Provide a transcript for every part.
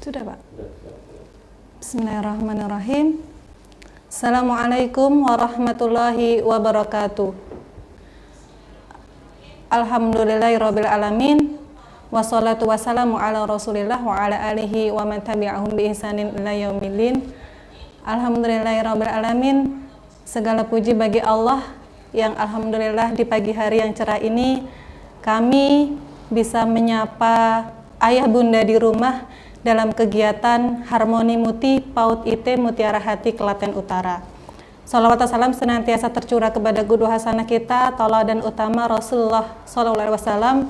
Sudah, Pak. Bismillahirrahmanirrahim. Assalamualaikum warahmatullahi wabarakatuh. Alhamdulillahirabbil alamin. Wassalatu wassalamu ala Rasulillah wa ala alihi wa man tabi'ahum bi ihsanin ila yaumil. Alhamdulillahirabbil alamin. Segala puji bagi Allah yang alhamdulillah di pagi hari yang cerah ini kami bisa menyapa ayah bunda di rumah dalam kegiatan Harmoni Muti PAUD IT Mutiara Hati Klaten Utara. Salawat dan salam senantiasa tercurah kepada guru hasanah kita, tauladan utama Rasulullah SAW,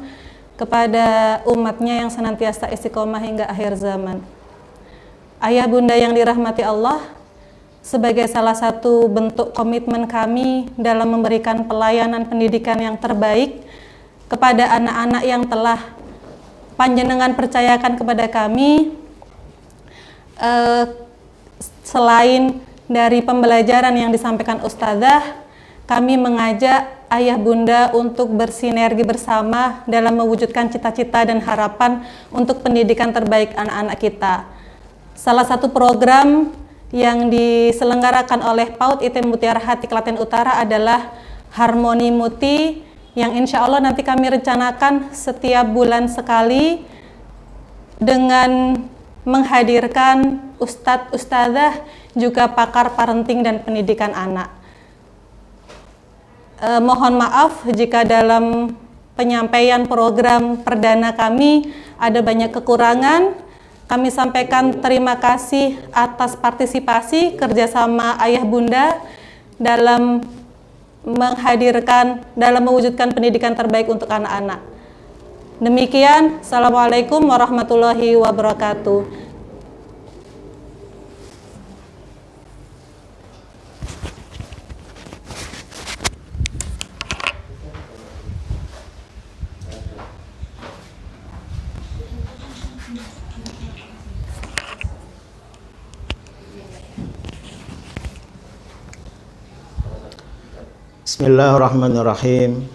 kepada umatnya yang senantiasa istiqomah hingga akhir zaman. Ayah bunda yang dirahmati Allah, sebagai salah satu bentuk komitmen kami dalam memberikan pelayanan pendidikan yang terbaik kepada anak-anak yang telah panjenengan percayakan kepada kami, selain dari pembelajaran yang disampaikan Ustadzah, kami mengajak ayah bunda untuk bersinergi bersama dalam mewujudkan cita-cita dan harapan untuk pendidikan terbaik anak-anak kita. Salah satu program yang diselenggarakan oleh PAUD IT Mutiara Hati Klaten Utara adalah Harmoni Muti, yang insya Allah nanti kami rencanakan setiap bulan sekali dengan menghadirkan ustadz, ustadzah, juga pakar parenting dan pendidikan anak. Mohon maaf jika dalam penyampaian program perdana kami ada banyak kekurangan. Kami sampaikan terima kasih atas partisipasi kerjasama ayah bunda dalam mewujudkan pendidikan terbaik untuk anak-anak. Demikian, Assalamualaikum warahmatullahi wabarakatuh. Bismillahirrahmanirrahim.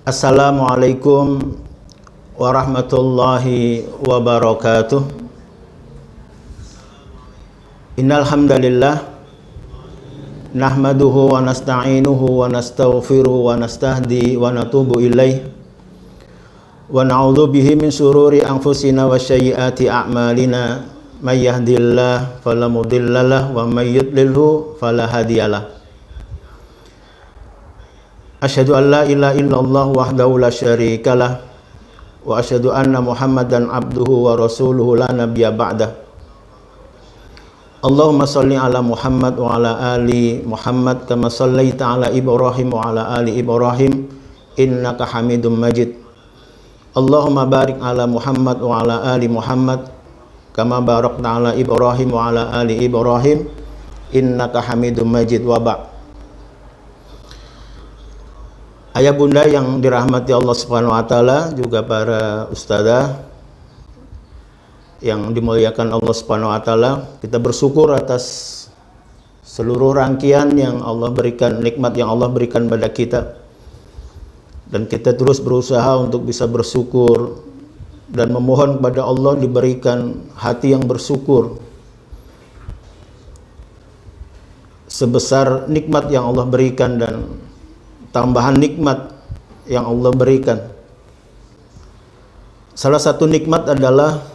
Assalamualaikum warahmatullahi wabarakatuh. Innal hamdalillah nahmaduhu wa nasta'inuhu wa nastaghfiruhu wa nastahdi wa natubu ilaih wa na'udzu bihi min syururi anfusina wa sayyiati a'malina may yahdihillahu fala mudhillalah wa may yudlilhu fala hadiyalah. Asyhadu an la ilaha illallah wahdahu la syarikalah wa asyhadu anna Muhammadan abduhu wa rasuluhu la nabiyya ba'dah. Allahumma shalli ala Muhammad wa ala ali Muhammad kama shallaita ala Ibrahim wa ala ali Ibrahim innaka Hamidum Majid. Allahumma barik ala Muhammad wa ala ali Muhammad kama barakta ala Ibrahim wa ala ali Ibrahim innaka Hamidum Majid. Wa ba'd. Ayah bunda yang dirahmati Allah Subhanahu wa taala, juga para ustadzah yang dimuliakan Allah Subhanahu wa taala, kita bersyukur atas seluruh rangkaian yang Allah berikan, nikmat yang Allah berikan pada kita. Dan kita terus berusaha untuk bisa bersyukur dan memohon kepada Allah diberikan hati yang bersyukur sebesar nikmat yang Allah berikan dan tambahan nikmat yang Allah berikan. Salah satu nikmat adalah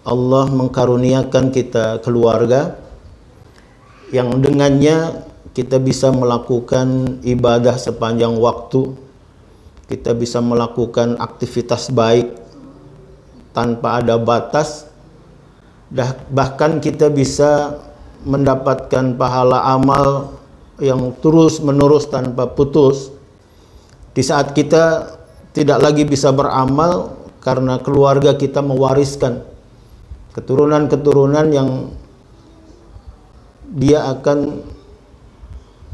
Allah mengkaruniakan kita keluarga yang dengannya kita bisa melakukan ibadah sepanjang waktu, kita bisa melakukan aktivitas baik tanpa ada batas, bahkan kita bisa mendapatkan pahala amal yang terus menerus tanpa putus. Di saat kita tidak lagi bisa beramal karena keluarga kita mewariskan keturunan-keturunan yang dia akan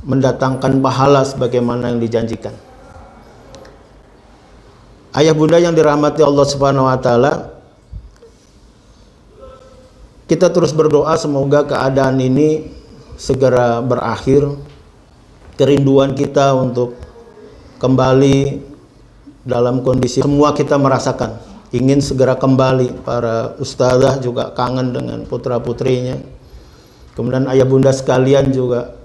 mendatangkan pahala sebagaimana yang dijanjikan. Ayah bunda yang dirahmati Allah Subhanahu wa taala, kita terus berdoa semoga keadaan ini segera berakhir. Kerinduan kita untuk kembali dalam kondisi semua kita merasakan ingin segera kembali. Para ustazah juga kangen dengan putra-putrinya. Kemudian ayah bunda sekalian juga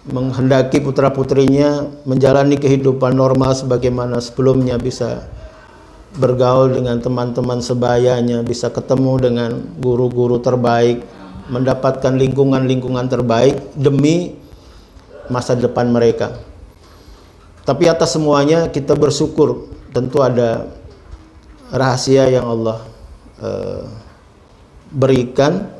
menghendaki putra-putrinya menjalani kehidupan normal sebagaimana sebelumnya, bisa bergaul dengan teman-teman sebayanya, bisa ketemu dengan guru-guru terbaik, mendapatkan lingkungan-lingkungan terbaik demi masa depan mereka. Tapi atas semuanya kita bersyukur, tentu ada rahasia yang Allah berikan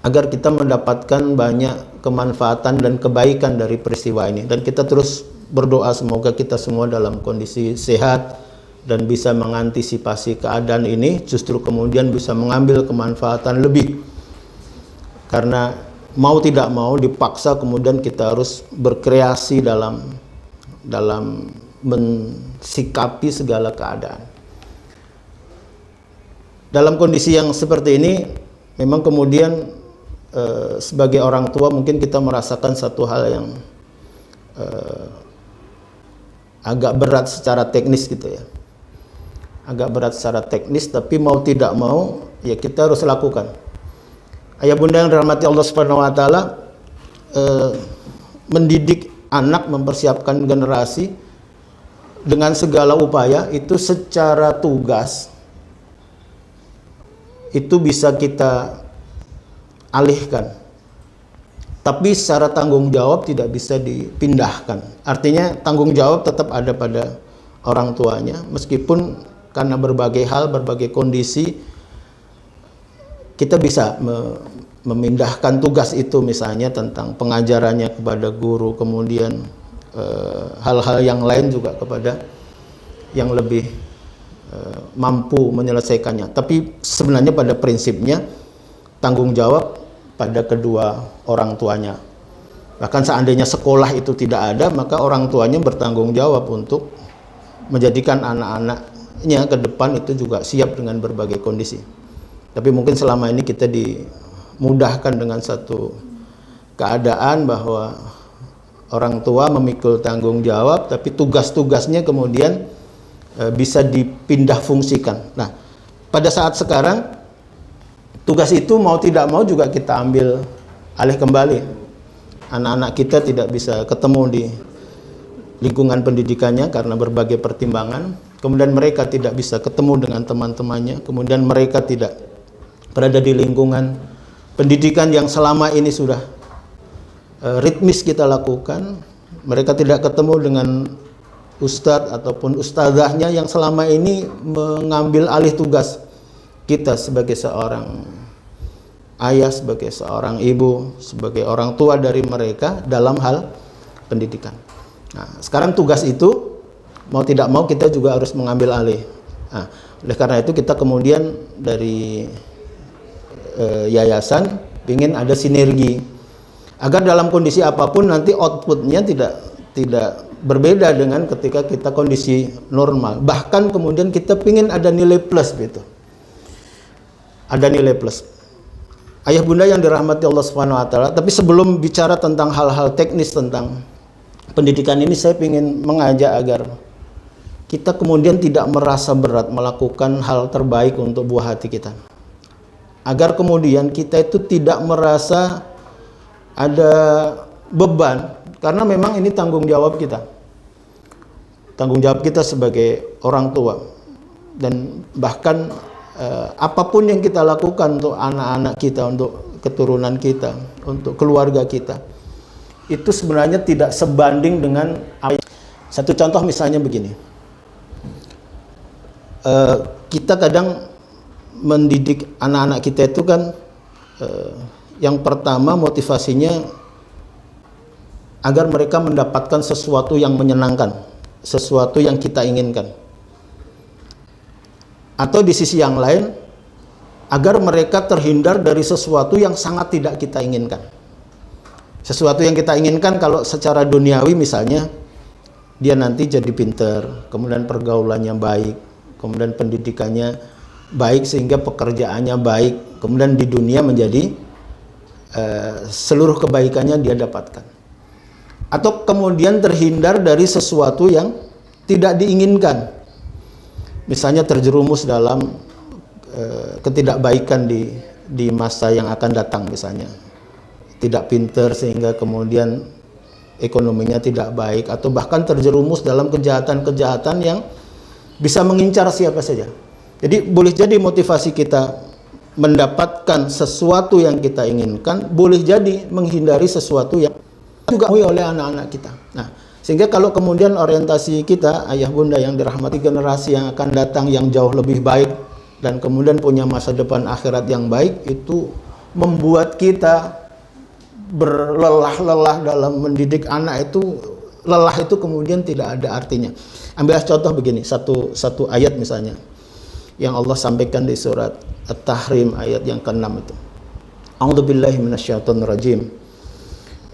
agar kita mendapatkan banyak kemanfaatan dan kebaikan dari peristiwa ini. Dan kita terus berdoa semoga kita semua dalam kondisi sehat dan bisa mengantisipasi keadaan ini, justru kemudian bisa mengambil kemanfaatan lebih. Karena mau tidak mau dipaksa kemudian kita harus berkreasi dalam mensikapi segala keadaan. Dalam kondisi yang seperti ini, memang kemudian sebagai orang tua mungkin kita merasakan satu hal yang agak berat secara teknis gitu ya. Agak berat secara teknis, tapi mau tidak mau ya kita harus lakukan. Ayah bunda yang dirahmati Allah Subhanahu wa taala, mendidik anak, mempersiapkan generasi dengan segala upaya itu secara tugas itu bisa kita alihkan. Tapi secara tanggung jawab tidak bisa dipindahkan. Artinya tanggung jawab tetap ada pada orang tuanya, meskipun karena berbagai hal, berbagai kondisi, kita bisa memindahkan tugas itu, misalnya tentang pengajarannya kepada guru, kemudian hal-hal yang lain juga kepada yang lebih mampu menyelesaikannya. Tapi sebenarnya pada prinsipnya tanggung jawab pada kedua orang tuanya. Bahkan seandainya sekolah itu tidak ada, maka orang tuanya bertanggung jawab untuk menjadikan anak-anaknya ke depan itu juga siap dengan berbagai kondisi. Tapi mungkin selama ini kita dimudahkan dengan satu keadaan bahwa orang tua memikul tanggung jawab, tapi tugas-tugasnya kemudian bisa dipindah fungsikan. Nah, pada saat sekarang tugas itu mau tidak mau juga kita ambil alih kembali. Anak-anak kita tidak bisa ketemu di lingkungan pendidikannya karena berbagai pertimbangan. Kemudian mereka tidak bisa ketemu dengan teman-temannya. Kemudian mereka tidak berada di lingkungan pendidikan yang selama ini sudah ritmis kita lakukan. Mereka tidak ketemu dengan ustadz ataupun ustazahnya yang selama ini mengambil alih tugas kita sebagai seorang ayah, sebagai seorang ibu, sebagai orang tua dari mereka dalam hal pendidikan. Nah, sekarang tugas itu mau tidak mau kita juga harus mengambil alih. Nah, oleh karena itu kita kemudian dari yayasan ingin ada sinergi agar dalam kondisi apapun nanti outputnya tidak berbeda dengan ketika kita kondisi normal. Bahkan kemudian kita ingin ada nilai plus gitu. Ada nilai plus. Ayah bunda yang dirahmati Allah Subhanahu wa taala, tapi sebelum bicara tentang hal-hal teknis tentang pendidikan ini, saya ingin mengajak agar kita kemudian tidak merasa berat melakukan hal terbaik untuk buah hati kita. Agar kemudian kita itu tidak merasa ada beban, karena memang ini tanggung jawab kita. Tanggung jawab kita sebagai orang tua. Dan bahkan apapun yang kita lakukan untuk anak-anak kita, untuk keturunan kita, untuk keluarga kita, itu sebenarnya tidak sebanding dengan satu contoh misalnya begini. Kita kadang mendidik anak-anak kita itu kan yang pertama motivasinya agar mereka mendapatkan sesuatu yang menyenangkan, sesuatu yang kita inginkan. Atau di sisi yang lain, agar mereka terhindar dari sesuatu yang sangat tidak kita inginkan. Sesuatu yang kita inginkan kalau secara duniawi misalnya, dia nanti jadi pinter, kemudian pergaulannya baik, kemudian pendidikannya baik sehingga pekerjaannya baik, kemudian di dunia menjadi seluruh kebaikannya dia dapatkan. Atau kemudian terhindar dari sesuatu yang tidak diinginkan. misalnya terjerumus dalam ketidakbaikan di masa yang akan datang, misalnya tidak pintar sehingga kemudian ekonominya tidak baik, atau bahkan terjerumus dalam kejahatan-kejahatan yang bisa mengincar siapa saja. Jadi boleh jadi motivasi kita mendapatkan sesuatu yang kita inginkan, boleh jadi menghindari sesuatu yang juga oleh anak-anak kita. Nah, sehingga kalau kemudian orientasi kita, ayah bunda yang dirahmati, generasi yang akan datang yang jauh lebih baik dan kemudian punya masa depan akhirat yang baik, itu membuat kita berlelah-lelah dalam mendidik anak. Itu lelah itu kemudian tidak ada artinya. Ambil contoh begini, satu ayat misalnya yang Allah sampaikan di surat At-Tahrim ayat yang ke-6 itu. A'udzubillahi minasyaitonirrajim.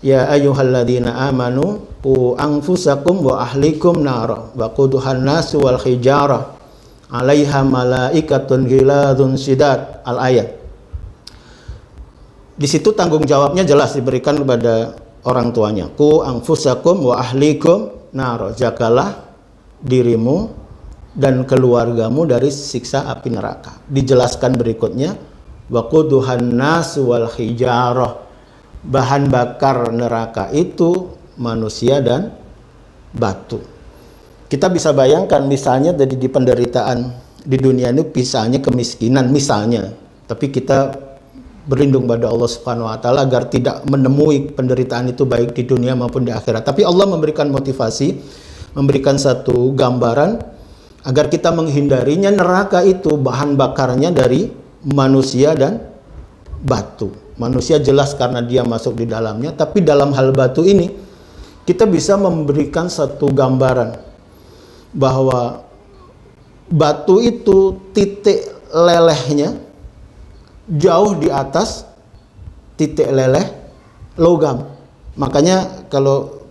Ya ayyuhalladzina amanu qu anfusakum wa ahlikum nara wa quduhan nasu wal hijarah 'alaiha malaikatun ghiladun syidad. Al-ayat. Di situ tanggung jawabnya jelas diberikan kepada orang tuanya. Qu anfusakum wa ahlikum nara, jagalah dirimu dan keluargamu dari siksa api neraka. Dijelaskan berikutnya, waquduhan nas wal hijarah, bahan bakar neraka itu manusia dan batu. Kita bisa bayangkan misalnya dari di penderitaan di dunia ini, misalnya kemiskinan misalnya, tapi kita berlindung pada Allah Subhanahu wa taala agar tidak menemui penderitaan itu baik di dunia maupun di akhirat. Tapi Allah memberikan motivasi, memberikan satu gambaran agar kita menghindarinya. Neraka itu bahan bakarnya dari manusia dan batu. Manusia jelas karena dia masuk di dalamnya, tapi dalam hal batu ini kita bisa memberikan satu gambaran bahwa batu itu titik lelehnya jauh di atas titik leleh logam. Makanya kalau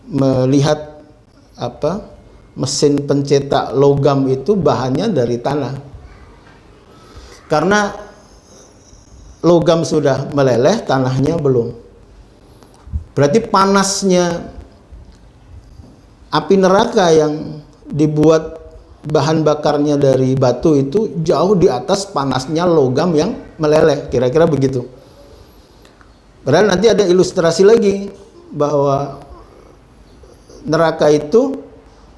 melihat mesin pencetak logam itu bahannya dari tanah. Karena logam sudah meleleh, tanahnya belum. Berarti panasnya api neraka yang dibuat bahan bakarnya dari batu itu jauh di atas panasnya logam yang meleleh, kira-kira begitu. Padahal nanti ada ilustrasi lagi bahwa neraka itu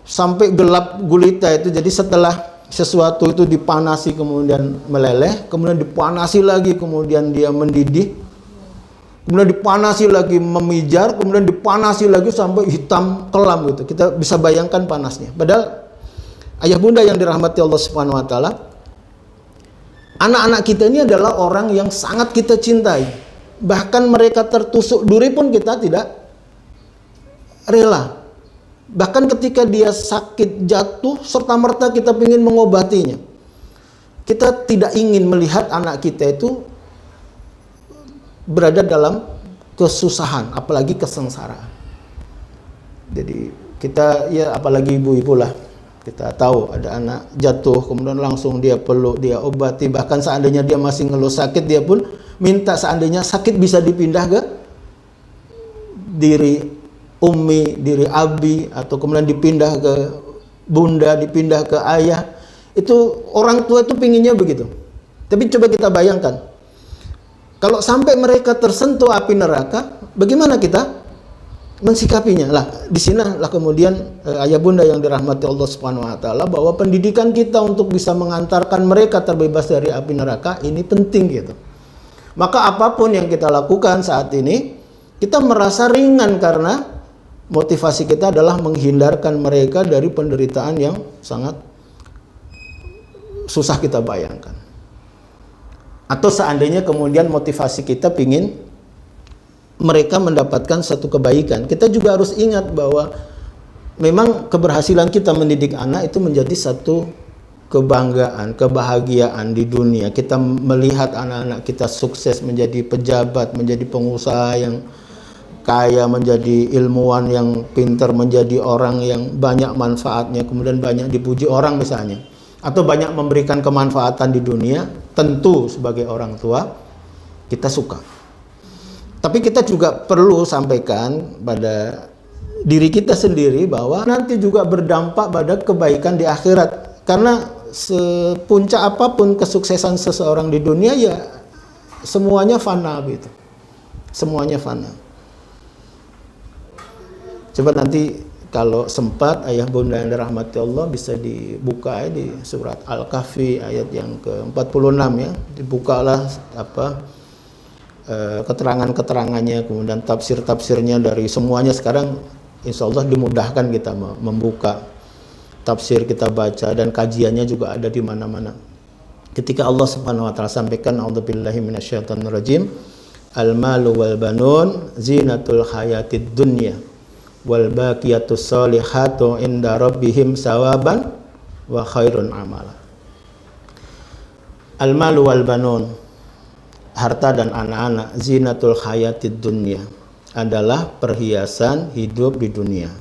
sampai gelap gulita itu, jadi setelah sesuatu itu dipanasi kemudian meleleh, kemudian dipanasi lagi, kemudian dia mendidih, kemudian dipanasi lagi memijar, kemudian dipanasi lagi sampai hitam kelam gitu. Kita bisa bayangkan panasnya. Padahal ayah bunda yang dirahmati Allah Subhanahu wa taala, anak-anak kita ini adalah orang yang sangat kita cintai. Bahkan mereka tertusuk duri pun kita tidak rela. Bahkan ketika dia sakit jatuh, serta-merta kita ingin mengobatinya. Kita tidak ingin melihat anak kita itu berada dalam kesusahan, apalagi kesengsaraan. Jadi kita, ya apalagi ibu-ibu lah, kita tahu ada anak jatuh, kemudian langsung dia peluk, dia obati. Bahkan seandainya dia masih ngeluh sakit, dia pun minta seandainya sakit bisa dipindah ke diri umi, diri abi, atau kemudian dipindah ke bunda, dipindah ke ayah. Itu orang tua itu pinginnya begitu. Tapi coba kita bayangkan, kalau sampai mereka tersentuh api neraka, bagaimana kita mensikapinya? Lah, di sinilah kemudian ayah bunda yang dirahmati Allah Subhanahu wa taala, bahwa pendidikan kita untuk bisa mengantarkan mereka terbebas dari api neraka ini penting gitu. Maka apapun yang kita lakukan saat ini, kita merasa ringan karena motivasi kita adalah menghindarkan mereka dari penderitaan yang sangat susah kita bayangkan. Atau seandainya kemudian motivasi kita ingin mereka mendapatkan satu kebaikan, kita juga harus ingat bahwa memang keberhasilan kita mendidik anak itu menjadi satu kebanggaan, kebahagiaan di dunia. Kita melihat anak-anak kita sukses menjadi pejabat, menjadi pengusaha yang kaya, menjadi ilmuwan yang pintar, menjadi orang yang banyak manfaatnya, kemudian banyak dipuji orang misalnya, atau banyak memberikan kemanfaatan di dunia. Tentu sebagai orang tua kita suka. Tapi kita juga perlu sampaikan pada diri kita sendiri bahwa nanti juga berdampak pada kebaikan di akhirat. karena sepuncak apapun kesuksesan seseorang di dunia ya semuanya fana gitu. Semuanya fana. Coba nanti kalau sempat ayah bunda yang dirahmati Allah bisa dibuka ya, di surat Al-Kahfi ayat yang ke-46 ya. Dibukalah keterangan-keterangannya, kemudian tafsir-tafsirnya dari semuanya. Sekarang insya Allah dimudahkan kita membuka tafsir, kita baca, dan kajiannya juga ada di mana-mana. Ketika Allah Subhanahu wa taala sampaikan a'udzubillahi minasyaitonirrajim, al-malu wal banun zinatul hayatid dunya wal baqiyatus sholihatu inda rabbihim sawaban wa khairun amala. Al-malu wal banun, harta dan anak-anak, zinatul hayatid dunya, adalah perhiasan hidup di dunia.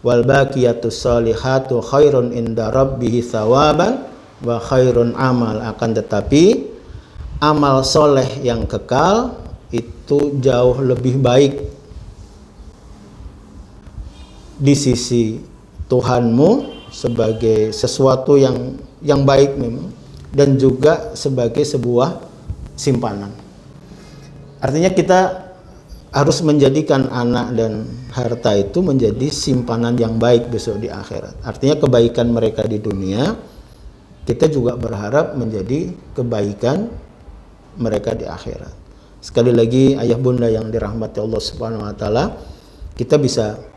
Wal baqiyatus sholihatu khairun inda rabbihi sawaban wa khairun amal. Akan tetapi amal soleh yang kekal itu jauh lebih baik di sisi Tuhanmu sebagai sesuatu yang baik memang, dan juga sebagai sebuah simpanan. Artinya kita harus menjadikan anak dan harta itu menjadi simpanan yang baik besok di akhirat. Artinya kebaikan mereka di dunia, kita juga berharap menjadi kebaikan mereka di akhirat. Sekali lagi ayah bunda yang dirahmati Allah Subhanahu wa taala, kita bisa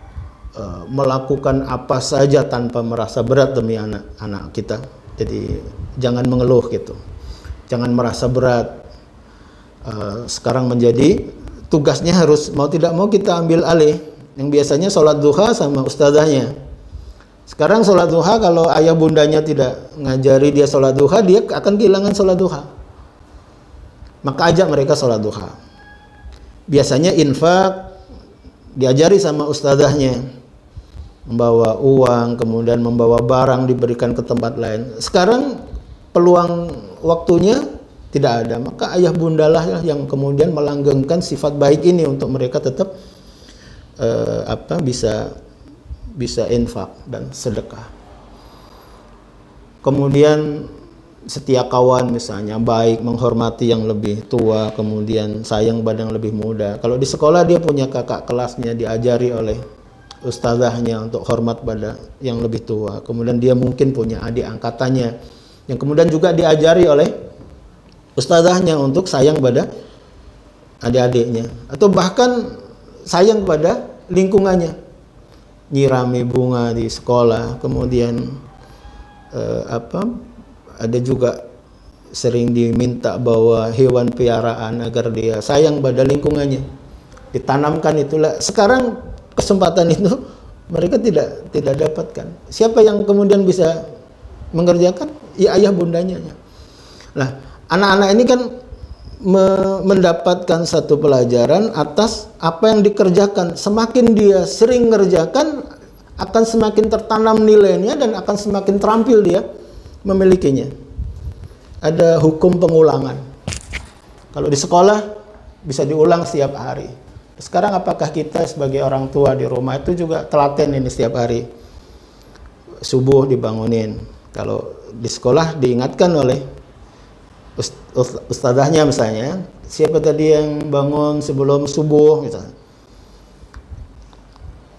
melakukan apa saja tanpa merasa berat demi anak-anak kita. Jadi jangan mengeluh gitu. Jangan merasa berat. Sekarang menjadi tugasnya harus mau tidak mau kita ambil alih. Yang biasanya sholat duha sama ustazahnya. Sekarang sholat duha, kalau ayah bundanya tidak ngajari dia sholat duha, dia akan kehilangan sholat duha. Maka ajak mereka sholat duha. Biasanya infak diajari sama ustazahnya, membawa uang, kemudian membawa barang diberikan ke tempat lain. Sekarang peluang waktunya tidak ada, maka ayah bundalah yang kemudian melanggengkan sifat baik ini untuk mereka tetap bisa infak dan sedekah. Kemudian setia kawan misalnya, baik, menghormati yang lebih tua, kemudian sayang pada yang lebih muda. Kalau di sekolah dia punya kakak kelasnya, diajari oleh ustazahnya untuk hormat pada yang lebih tua. Kemudian dia mungkin punya adik angkatannya yang kemudian juga diajari oleh ustazahnya untuk sayang pada adik-adiknya, atau bahkan sayang pada lingkungannya, nyirami bunga di sekolah. Kemudian ada juga sering diminta bawa hewan piaraan agar dia sayang pada lingkungannya, ditanamkan. Itulah sekarang kesempatan itu mereka tidak dapatkan. Siapa yang kemudian bisa mengerjakan? Ya ayah bundanya. Nah, anak-anak ini kan mendapatkan satu pelajaran atas apa yang dikerjakan. Semakin dia sering mengerjakan, akan semakin tertanam nilainya dan akan semakin terampil dia memilikinya. Ada hukum pengulangan. Kalau di sekolah bisa diulang setiap hari. Sekarang apakah kita sebagai orang tua di rumah itu juga telaten ini setiap hari? Subuh dibangunin. Kalau di sekolah diingatkan oleh ustazahnya misalnya, siapa tadi yang bangun sebelum subuh misalnya.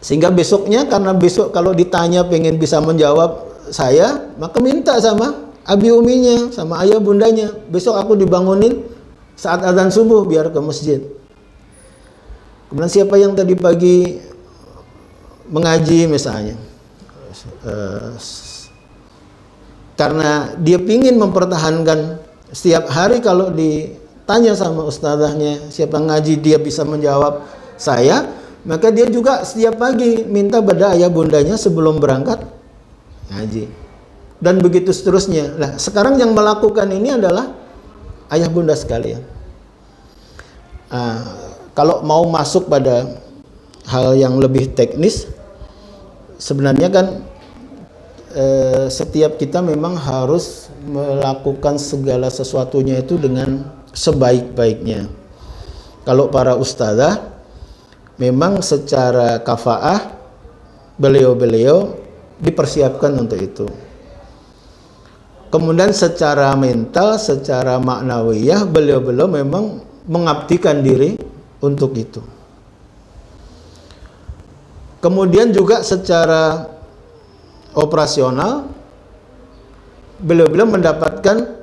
Sehingga besoknya, karena besok kalau ditanya pengen bisa menjawab saya, maka minta sama abi uminya, sama ayah bundanya, besok aku dibangunin saat azan subuh biar ke masjid. Kemudian siapa yang tadi pagi mengaji misalnya, karena dia pingin mempertahankan setiap hari kalau ditanya sama ustazahnya siapa ngaji dia bisa menjawab saya, maka dia juga setiap pagi minta pada ayah bundanya sebelum berangkat ngaji, dan begitu seterusnya. Nah, sekarang yang melakukan ini adalah ayah bunda sekalian. Kalau mau masuk pada hal yang lebih teknis, sebenarnya kan setiap kita memang harus melakukan segala sesuatunya itu dengan sebaik-baiknya. Kalau para ustazah memang secara kafaah beliau-beliau dipersiapkan untuk itu. Kemudian secara mental, secara maknawiyah, beliau-beliau memang mengabdikan diri untuk itu. Kemudian juga secara operasional, beliau-beliau mendapatkan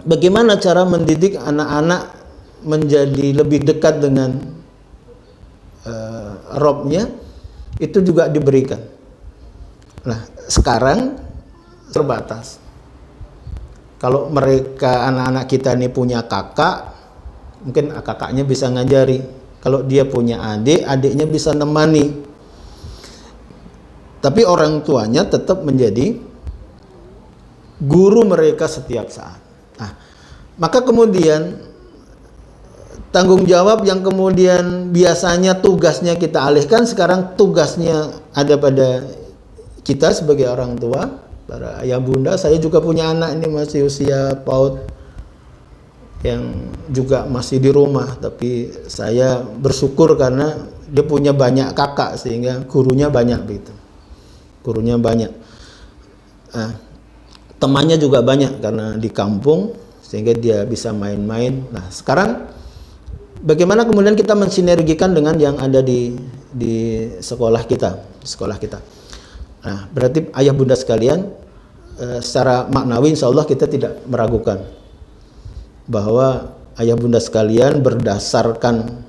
bagaimana cara mendidik anak-anak menjadi lebih dekat dengan Robnya, itu juga diberikan. Nah, sekarang terbatas. Kalau mereka, anak-anak kita ini punya kakak, mungkin kakaknya bisa ngajari. Kalau dia punya adik, adiknya bisa nemani. Tapi orang tuanya tetap menjadi guru mereka setiap saat. Nah, maka kemudian tanggung jawab yang kemudian biasanya tugasnya kita alihkan, sekarang tugasnya ada pada kita sebagai orang tua, para ayah bunda. Saya juga punya anak ini masih usia PAUD yang juga masih di rumah, tapi saya bersyukur karena dia punya banyak kakak sehingga gurunya banyak begitu. Gurunya banyak. Nah, temannya juga banyak karena di kampung sehingga dia bisa main-main. Nah, sekarang bagaimana kemudian kita mensinergikan dengan yang ada di sekolah kita, Nah, berarti ayah bunda sekalian, secara maknawi insya Allah kita tidak meragukan bahwa ayah bunda sekalian berdasarkan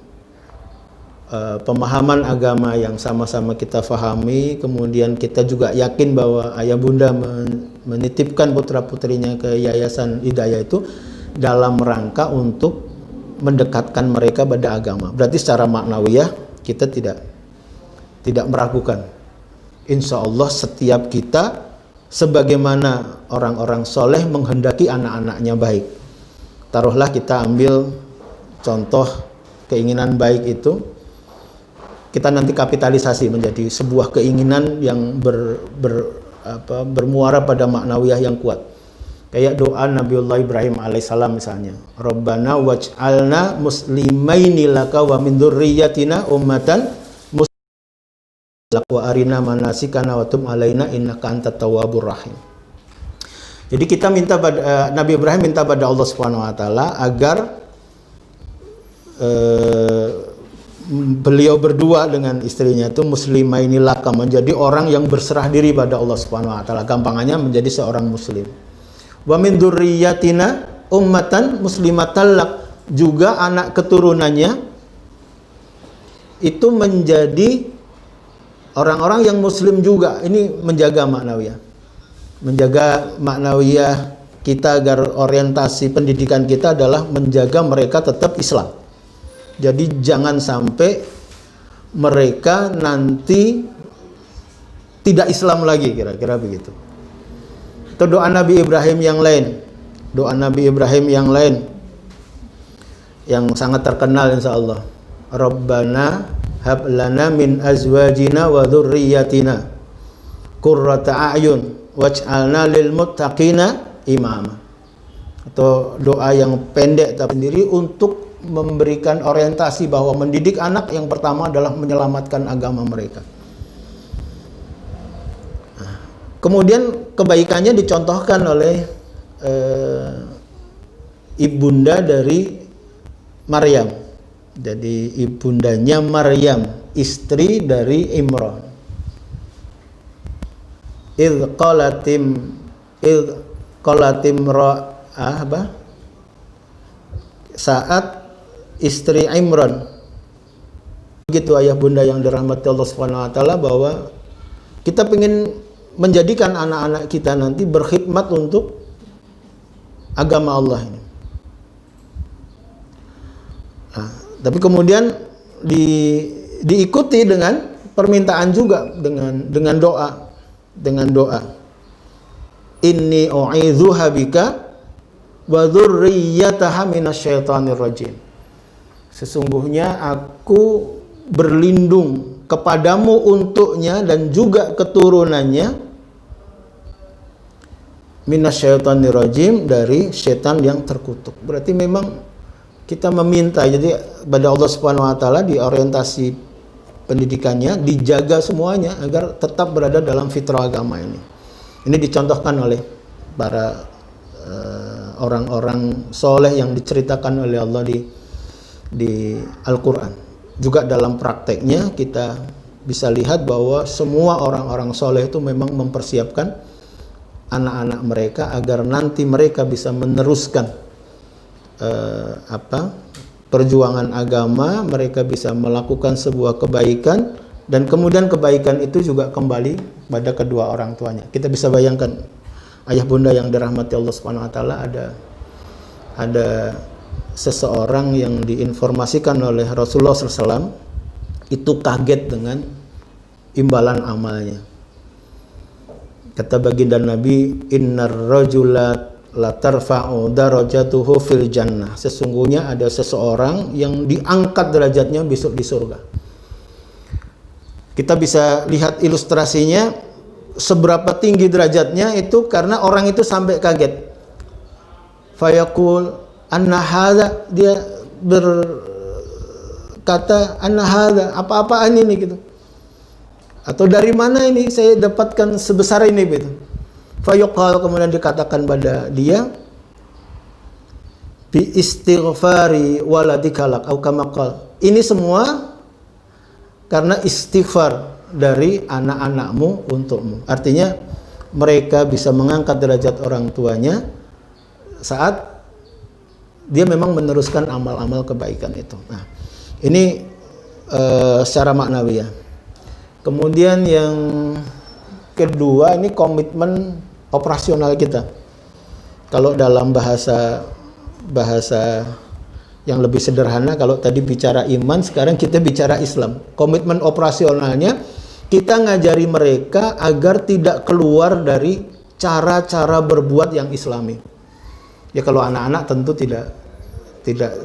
pemahaman agama yang sama-sama kita fahami, kemudian kita juga yakin bahwa ayah bunda menitipkan putra-putrinya ke Yayasan Hidayah itu dalam rangka untuk mendekatkan mereka pada agama. Berarti secara maknawiyah kita tidak meragukan. Insya Allah setiap kita sebagaimana orang-orang soleh menghendaki anak-anaknya baik. Taruhlah kita ambil contoh keinginan baik itu, kita nanti kapitalisasi menjadi sebuah keinginan yang bermuara pada maknawiyah yang kuat. Kayak doa Nabiullah Ibrahim alaihissalam misalnya, Rabbana waj'alna muslimaini laka wa min dzurriyyatina ummatan wa arina manasikana wa tub alaina innaka antat tawwabur rahim. Jadi kita minta pada Nabi Ibrahim minta pada Allah Subhanahu wa taala agar beliau berdua dengan istrinya itu muslimaini laka, menjadi orang yang berserah diri pada Allah Subhanahu wa taala. Gampangannya menjadi seorang muslim. Wa min dzurriyyatina ummatan muslimatan lak, juga anak keturunannya itu menjadi orang-orang yang muslim juga. Ini menjaga maknawiyah kita agar orientasi pendidikan kita adalah menjaga mereka tetap Islam. Jadi jangan sampai mereka nanti tidak Islam lagi, kira-kira begitu. Itu doa Nabi Ibrahim yang lain. Doa Nabi Ibrahim yang lain yang sangat terkenal insya Allah. Rabbana hab lana min azwajina wa dzurriyyatina qurrata a'yun waj'alna lil muttaqina imama. Atau doa yang pendek tapi sendiri untuk memberikan orientasi bahwa mendidik anak yang pertama adalah menyelamatkan agama mereka. Nah, kemudian kebaikannya dicontohkan oleh ibunda dari Maryam. Jadi ibundanya Maryam, istri dari Imran. Saat istri Imran. Begitu ayah bunda yang dirahmati Allah Subhanahu wa taala, bahwa kita ingin menjadikan anak-anak kita nanti berkhidmat untuk agama Allah ini. Nah, tapi kemudian diikuti dengan permintaan juga, dengan doa. Inni u'idzuha bika wa dzurriyyataha minasyaitonir rajim. Sesungguhnya aku berlindung kepadamu untuknya dan juga keturunannya minasyaitonir rajim, dari setan yang terkutuk. Berarti memang kita meminta jadi pada Allah Subhanahu wa taala di orientasi pendidikannya dijaga semuanya agar tetap berada dalam fitrah agama ini. Ini dicontohkan oleh para orang-orang soleh yang diceritakan oleh Allah di Al-Quran. Juga dalam prakteknya kita bisa lihat bahwa semua orang-orang soleh itu memang mempersiapkan anak-anak mereka agar nanti mereka bisa meneruskan perjuangan agama, mereka bisa melakukan sebuah kebaikan, dan kemudian kebaikan itu juga kembali pada kedua orang tuanya. Kita bisa bayangkan ayah bunda yang dirahmati Allah Subhanahu wa taala, ada seseorang yang diinformasikan oleh Rasulullah SAW itu kaget dengan imbalan amalnya. Kata baginda Nabi, innar rajula la tarfa'u darajatuhu fil jannah. Sesungguhnya ada seseorang yang diangkat derajatnya besok di surga. Kita bisa lihat ilustrasinya seberapa tinggi derajatnya itu karena orang itu sampai kaget. Fayaqul anna hadza, dia berkata anna hadza, apa-apaan ini gitu. Atau dari mana ini saya dapatkan sebesar ini gitu. Fayuqal, kemudian dikatakan pada dia, bi istighfari waladikalak au kama qala. Ini semua karena istighfar dari anak-anakmu untukmu. Artinya mereka bisa mengangkat derajat orang tuanya saat dia memang meneruskan amal-amal kebaikan itu. Nah, ini secara maknawi ya. Kemudian yang kedua, ini komitmen operasional kita. Kalau dalam bahasa yang lebih sederhana, kalau tadi bicara iman, sekarang kita bicara Islam. Komitmen operasionalnya, kita ngajari mereka agar tidak keluar dari cara-cara berbuat yang Islami. Ya kalau anak-anak tentu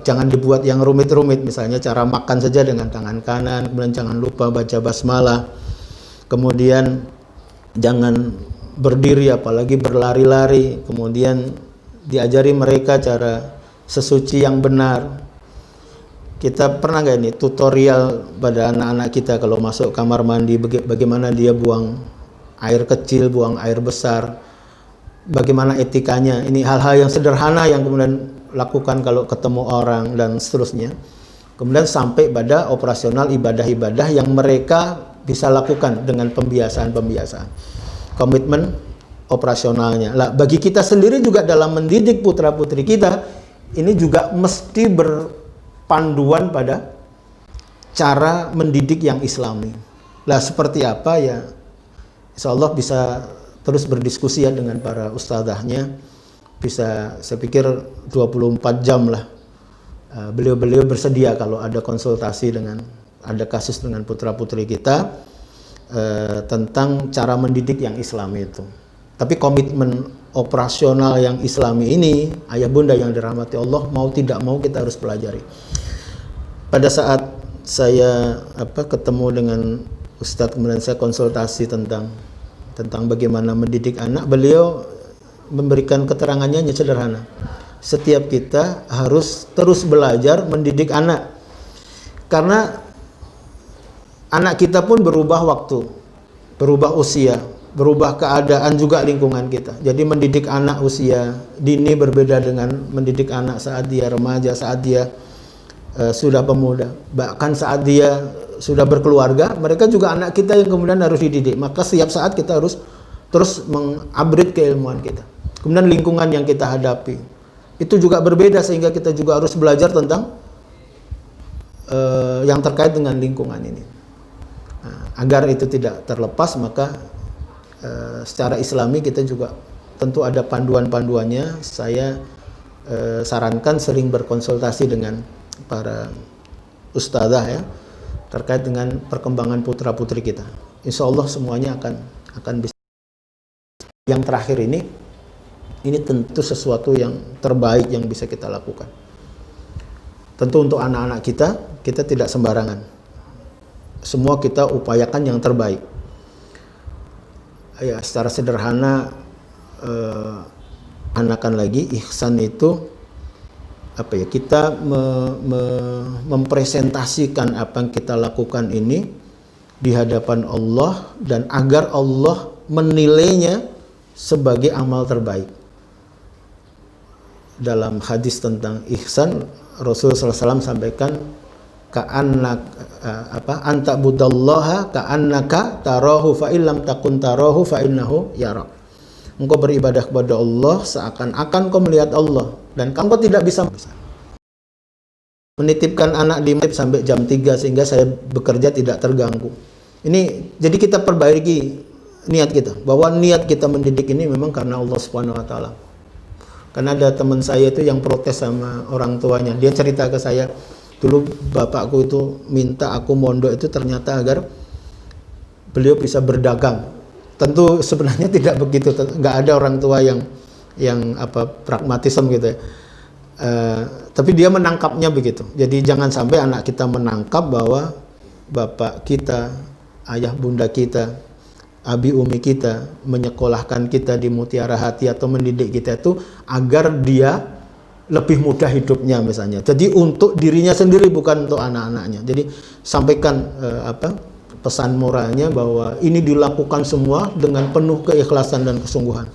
jangan dibuat yang rumit-rumit, misalnya cara makan saja dengan tangan kanan, kemudian jangan lupa baca basmalah, kemudian jangan berdiri apalagi berlari-lari, kemudian diajari mereka cara sesuci yang benar. Kita pernah nggak ini tutorial pada anak-anak kita kalau masuk kamar mandi bagaimana dia buang air kecil, buang air besar, bagaimana etikanya. Ini hal-hal yang sederhana yang kemudian lakukan kalau ketemu orang dan seterusnya. Kemudian sampai pada operasional ibadah-ibadah yang mereka bisa lakukan dengan pembiasaan-pembiasaan. Komitmen operasionalnya. Lah, bagi kita sendiri juga dalam mendidik putra-putri kita, ini juga mesti berpanduan pada cara mendidik yang Islami. Lah, seperti apa ya? Insya Allah bisa terus berdiskusi ya dengan para ustadzahnya. Bisa, saya pikir 24 jam lah. Beliau-beliau bersedia kalau ada konsultasi ada kasus dengan putra-putri kita tentang cara mendidik yang Islami itu. Tapi komitmen operasional yang Islami ini, ayah bunda yang dirahmati Allah, mau tidak mau kita harus pelajari. Pada saat saya ketemu dengan Ustadz, kemudian saya konsultasi tentang bagaimana mendidik anak, beliau memberikan keterangannya hanya sederhana. Setiap kita harus terus belajar mendidik anak. Karena anak kita pun berubah waktu, berubah usia, berubah keadaan juga lingkungan kita. Jadi mendidik anak usia dini berbeda dengan mendidik anak saat dia remaja, saat dia sudah pemuda. Bahkan saat dia sudah berkeluarga, mereka juga anak kita yang kemudian harus dididik. Maka setiap saat kita harus terus mengupgrade keilmuan kita. Kemudian lingkungan yang kita hadapi itu juga berbeda, sehingga kita juga harus belajar tentang yang terkait dengan lingkungan ini. Nah, agar itu tidak terlepas, maka secara Islami kita juga tentu ada panduan-panduannya. Saya sarankan sering berkonsultasi dengan para ustadzah ya, terkait dengan perkembangan putra-putri kita. Insya Allah semuanya akan bisa. Yang terakhir ini tentu sesuatu yang terbaik yang bisa kita lakukan. Tentu untuk anak-anak kita tidak sembarangan. Semua kita upayakan yang terbaik. Ya, secara sederhana, anakan lagi ihsan itu kita mempresentasikan apa yang kita lakukan ini di hadapan Allah, dan agar Allah menilainya sebagai amal terbaik. dalam hadis tentang ihsan, Rasulullah SAW sampaikan ka'annak anta budallaha ka'annaka tarahu fa illam takun tarahu fa innahu yarak. Engkau beribadah kepada Allah seakan-akan kau melihat Allah, dan engkau tidak bisa menitipkan anak di masjid sampai jam 3 sehingga saya bekerja tidak terganggu. Ini jadi kita perbaiki niat kita, bahwa niat kita mendidik ini memang karena Allah Subhanahu wa taala. Karena ada teman saya itu yang protes sama orang tuanya. Dia cerita ke saya, dulu bapakku itu minta aku mondok itu ternyata agar beliau bisa berdagang. Tentu sebenarnya tidak begitu, nggak ada orang tua yang pragmatisme gitu ya. Tapi dia menangkapnya begitu. Jadi jangan sampai anak kita menangkap bahwa bapak kita, ayah bunda kita, abi umi kita menyekolahkan kita di Mutiara Hati atau mendidik kita itu agar dia lebih mudah hidupnya misalnya. Jadi untuk dirinya sendiri, bukan untuk anak-anaknya. Jadi sampaikan pesan moralnya bahwa ini dilakukan semua dengan penuh keikhlasan dan kesungguhan.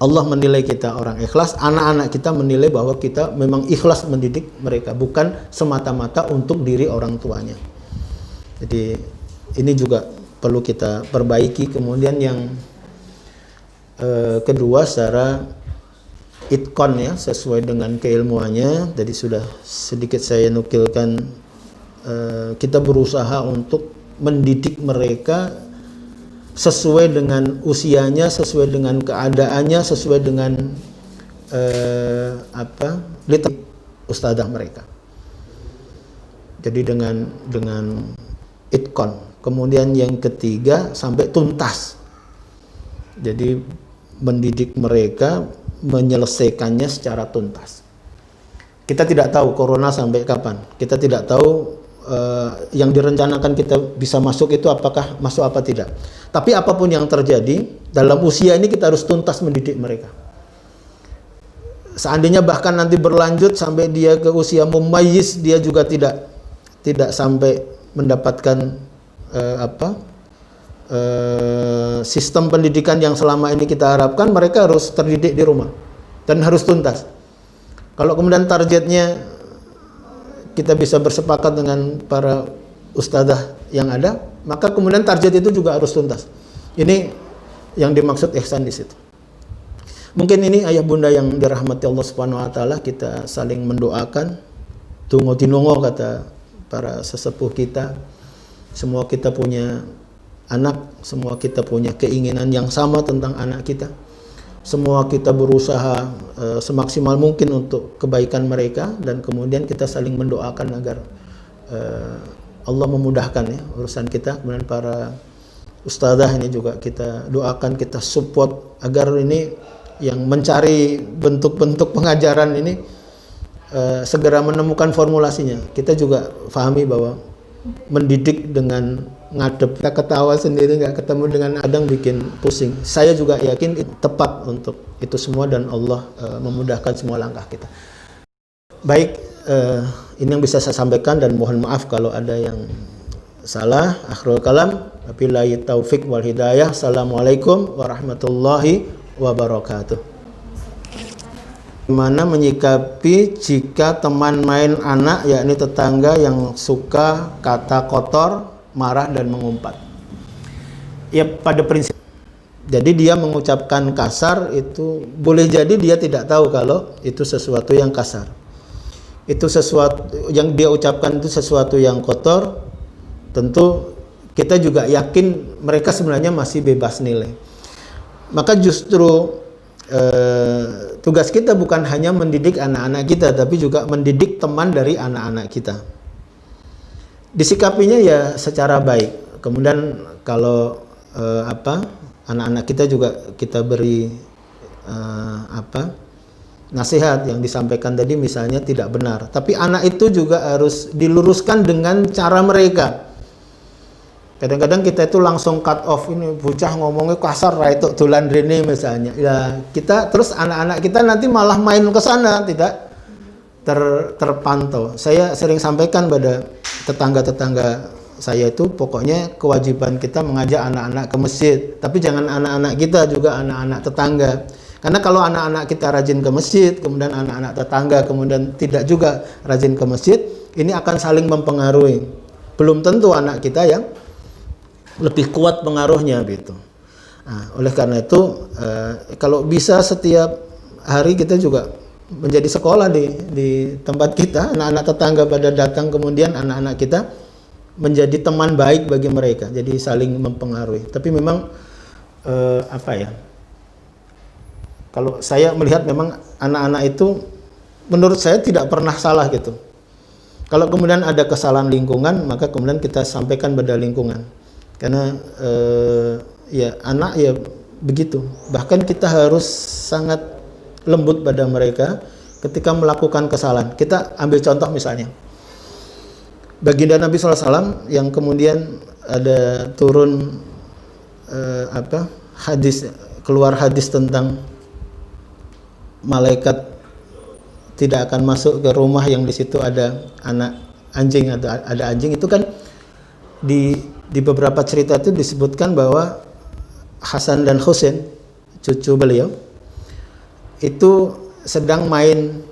Allah menilai kita orang ikhlas, anak-anak kita menilai bahwa kita memang ikhlas mendidik mereka, bukan semata-mata untuk diri orang tuanya. Jadi ini juga perlu kita perbaiki. Kemudian yang kedua, secara itkon ya, sesuai dengan keilmuannya. Jadi sudah sedikit saya nukilkan, kita berusaha untuk mendidik mereka sesuai dengan usianya, sesuai dengan keadaannya, sesuai dengan litak ustadzah mereka. Jadi dengan itkon. Kemudian yang ketiga, sampai tuntas. Jadi mendidik mereka, menyelesaikannya secara tuntas. Kita tidak tahu corona sampai kapan. Kita tidak tahu yang direncanakan kita bisa masuk itu apakah masuk apa tidak. Tapi apapun yang terjadi, dalam usia ini kita harus tuntas mendidik mereka. Seandainya bahkan nanti berlanjut sampai dia ke usia mumayyiz, dia juga tidak sampai mendapatkan sistem pendidikan yang selama ini kita harapkan, mereka harus terdidik di rumah dan harus tuntas. Kalau kemudian targetnya kita bisa bersepakat dengan para ustadzah yang ada, maka kemudian target itu juga harus tuntas. Ini yang dimaksud ihsan di situ. Mungkin ini ayah bunda yang dirahmati Allah Subhanahu wa taala, kita saling mendoakan. Tungo tinongo kata para sesepuh kita. Semua kita punya anak, semua kita punya keinginan yang sama tentang anak kita. Semua kita berusaha semaksimal mungkin untuk kebaikan mereka, dan kemudian kita saling mendoakan agar Allah memudahkan ya urusan kita. Kemudian para ustadzah ini juga kita doakan, kita support agar ini yang mencari bentuk-bentuk pengajaran ini segera menemukan formulasinya. Kita juga pahami bahwa mendidik dengan ngadep, kita ketawa sendiri nggak ketemu dengan kadang bikin pusing. Saya juga yakin tepat untuk itu semua, dan Allah memudahkan semua langkah kita. Baik, ini yang bisa saya sampaikan, dan mohon maaf kalau ada yang salah. Akhirul kalam, wabillahi taufik wal hidayah. Assalamualaikum warahmatullahi wabarakatuh. Bagaimana menyikapi jika teman main anak, yakni tetangga yang suka kata kotor, marah dan mengumpat? Ya pada prinsip, jadi dia mengucapkan kasar itu boleh jadi dia tidak tahu kalau itu sesuatu yang kasar. Itu sesuatu yang dia ucapkan itu sesuatu yang kotor. Tentu kita juga yakin mereka sebenarnya masih bebas nilai. Maka justru tugas kita bukan hanya mendidik anak-anak kita, tapi juga mendidik teman dari anak-anak kita. Disikapinya ya secara baik. Kemudian kalau anak-anak kita juga kita beri nasihat yang disampaikan tadi misalnya tidak benar, tapi anak itu juga harus diluruskan dengan cara mereka. Kadang-kadang kita itu langsung cut off, ini bocah ngomongnya kasar, itu dolan rene misalnya. Ya, kita terus anak-anak kita nanti malah main ke sana, tidak terpantau. Saya sering sampaikan pada tetangga-tetangga saya itu, pokoknya kewajiban kita mengajak anak-anak ke masjid, tapi jangan anak-anak kita, juga anak-anak tetangga. Karena kalau anak-anak kita rajin ke masjid, kemudian anak-anak tetangga kemudian tidak juga rajin ke masjid, ini akan saling mempengaruhi. Belum tentu anak kita yang lebih kuat pengaruhnya gitu. Nah, oleh karena itu kalau bisa setiap hari kita juga menjadi sekolah di tempat kita, anak-anak tetangga pada datang, kemudian anak-anak kita menjadi teman baik bagi mereka, jadi saling mempengaruhi. Tapi memang kalau saya melihat memang anak-anak itu menurut saya tidak pernah salah gitu. Kalau kemudian ada kesalahan lingkungan, maka kemudian kita sampaikan pada lingkungan. Karena ya anak ya begitu. Bahkan kita harus sangat lembut pada mereka ketika melakukan kesalahan. Kita ambil contoh misalnya, baginda Nabi SAW yang kemudian ada turun keluar hadis tentang malaikat tidak akan masuk ke rumah yang di situ ada anak anjing atau ada anjing. Itu kan di beberapa cerita itu disebutkan bahwa Hasan dan Husain, cucu beliau, itu sedang main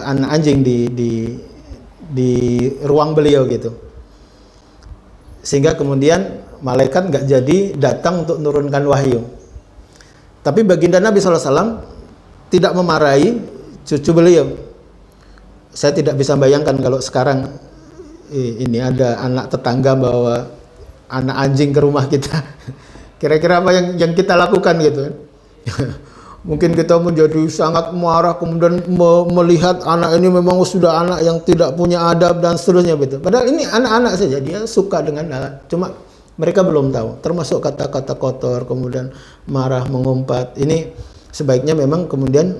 anak anjing di ruang beliau gitu, sehingga kemudian malaikat nggak jadi datang untuk menurunkan wahyu. Tapi baginda Nabi SAW tidak memarahi cucu beliau. Saya tidak bisa bayangkan kalau sekarang ini ada anak tetangga bawa anak anjing ke rumah kita. Kira-kira apa yang kita lakukan gitu. Mungkin kita menjadi sangat marah, kemudian melihat anak ini memang sudah anak yang tidak punya adab dan seterusnya gitu. Padahal ini anak-anak saja, dia suka dengan anak. Cuma mereka belum tahu, termasuk kata-kata kotor, kemudian marah, mengumpat. Ini sebaiknya memang kemudian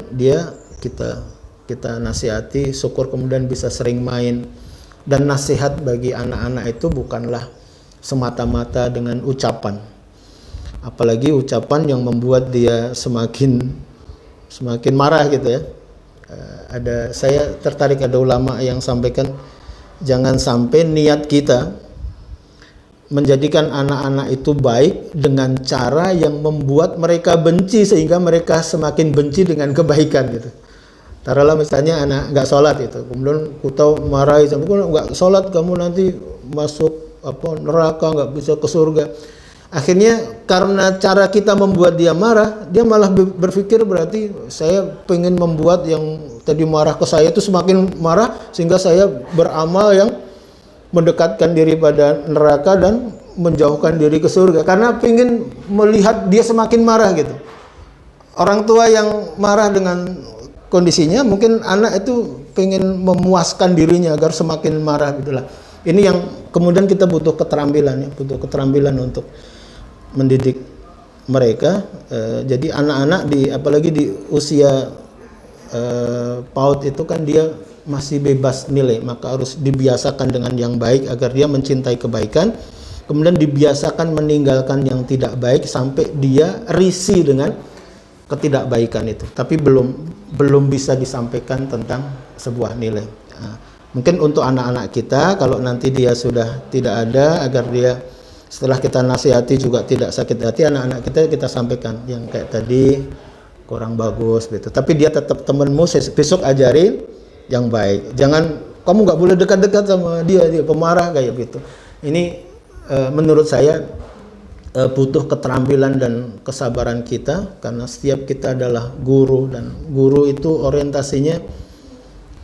kita nasihati, syukur kemudian bisa sering main. Dan nasihat bagi anak-anak itu bukanlah semata-mata dengan ucapan, apalagi ucapan yang membuat dia semakin marah gitu ya. Saya tertarik, ada ulama yang sampaikan, jangan sampai niat kita menjadikan anak-anak itu baik dengan cara yang membuat mereka benci sehingga mereka semakin benci dengan kebaikan gitu. Taruhlah misalnya anak nggak sholat itu, kemudian kita marahi, sampai nggak sholat kamu nanti masuk neraka, nggak bisa ke surga. Akhirnya karena cara kita membuat dia marah, dia malah berpikir berarti saya pengen membuat yang tadi marah ke saya itu semakin marah, sehingga saya beramal yang mendekatkan diri pada neraka dan menjauhkan diri ke surga, karena pengen melihat dia semakin marah gitu. Orang tua yang marah dengan kondisinya, mungkin anak itu pengen memuaskan dirinya agar semakin marah gitulah. Ini yang kemudian kita butuh keterampilan ya, untuk mendidik mereka. Jadi anak-anak apalagi di usia PAUD itu kan dia masih bebas nilai, maka harus dibiasakan dengan yang baik agar dia mencintai kebaikan, kemudian dibiasakan meninggalkan yang tidak baik sampai dia risih dengan ketidakbaikan itu. Tapi belum bisa disampaikan tentang sebuah nilai. Nah, mungkin untuk anak-anak kita, kalau nanti dia sudah tidak ada, agar dia setelah kita nasihati juga tidak sakit hati, anak-anak kita sampaikan yang kayak tadi kurang bagus gitu. Tapi dia tetap temanmu, besok ajarin yang baik. Jangan kamu nggak boleh dekat-dekat sama dia pemarah kayak gitu. Ini menurut saya butuh keterampilan dan kesabaran kita, karena setiap kita adalah guru, dan guru itu orientasinya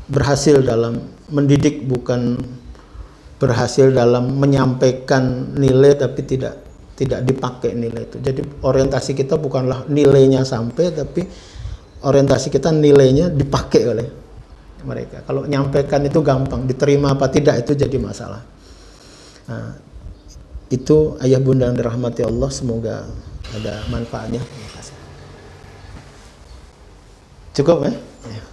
berhasil dalam mendidik, bukan berhasil dalam menyampaikan nilai tapi tidak dipakai nilai itu. Jadi orientasi kita bukanlah nilainya sampai, tapi orientasi kita nilainya dipakai oleh mereka. Kalau nyampaikan itu gampang, diterima apa tidak itu jadi masalah. Nah, itu ayah bunda yang dirahmati Allah, semoga ada manfaatnya. Terima kasih. Cukup ya? Ya.